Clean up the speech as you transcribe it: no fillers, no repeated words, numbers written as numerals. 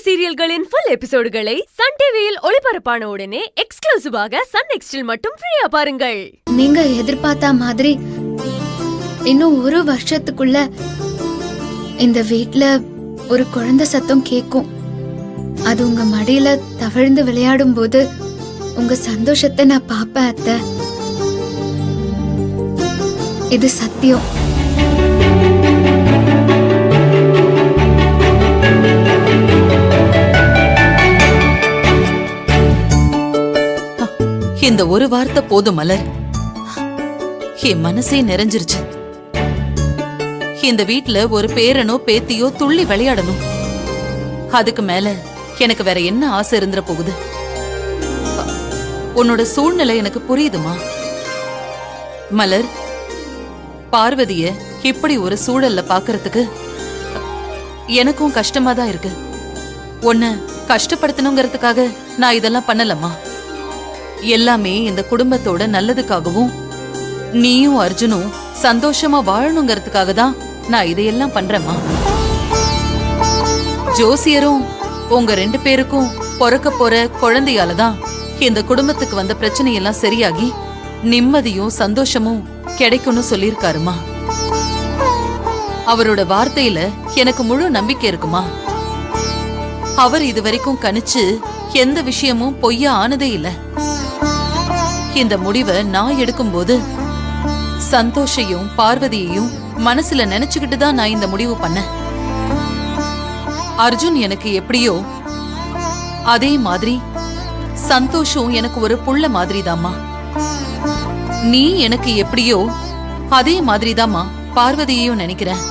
சீரியல்களின் full எபிசோடுகளை Sun டிவியில் ஒளிபரப்பான உடனே எக்ஸ்க்ளூசிவாக சன் நெக்ஸ்டில் மட்டும் ஃப்ரீயா பாருங்கள். நீங்க எதிர்பார்த்த மாதிரி இன்னும் ஒரு வருஷத்துக்குள்ள இந்த வீட்ல ஒரு குழந்தை சத்தம் கேக்கும். அது உங்க மடியில தவழ்ந்து விளையாடும் போது உங்க சந்தோஷத்தை நான் பாப்பேன் அத்தை. இது சத்தியம். இந்த ஒரு வார்த்தை போதும் மலர், என் மனசே நிறைஞ்சிருச்சு. இந்த வீட்ல ஒரு பேரனோ பேத்தியோ துள்ளி விளையாடணும். அதுக்கு மேல எனக்கு வேற என்ன ஆசை இருந்துற போகுது? உன்னோட சூழ்நிலை எனக்கு புரியுதுமா மலர். பார்வதிய இப்படி ஒரு சூழல்ல பாக்குறதுக்கு எனக்கும் கஷ்டமா தான் இருக்கு. உன்னை கஷ்டப்படுத்தணுங்கிறதுக்காக நான் இதெல்லாம் பண்ணலம்மா. எல்லாமே இந்த குடும்பத்தோட நல்லதுக்காகவும் நீயும் அர்ஜுனும் சந்தோஷமா வாழணுங்கிறதுக்காக தான் நான் இதையெல்லாம் பண்றேம்மா. ஜோசியரும் உங்க 2 பேருக்கும் பிறக்க போற குழந்தையாலதான் இந்த குடும்பத்துக்கு வந்த பிரச்சனையெல்லாம் சரியாகி நிம்மதியும் சந்தோஷமும் கிடைக்கும்னு சொல்லிருக்காருமா. அவரோட வார்த்தையில எனக்கு முழு நம்பிக்கை இருக்குமா. அவர் இதுவரைக்கும் கணிச்சு எந்த விஷயமும் பொய்யா ஆனதே இல்ல. இந்த முடிவை நான் எடுக்கும்போது சந்தோஷையும் பார்வதியையும் மனசுல நினைச்சுக்கிட்டு தான் நான் இந்த முடிவு பண்ணேன். அர்ஜுன் எனக்கு எப்படியோ அதே மாதிரி சந்தோஷம் எனக்கு ஒரு புள்ள மாதிரிதாம்மா. நீ எனக்கு எப்படியோ அதே மாதிரிதாம்மா பார்வதியையும் நினைக்கிறேன்.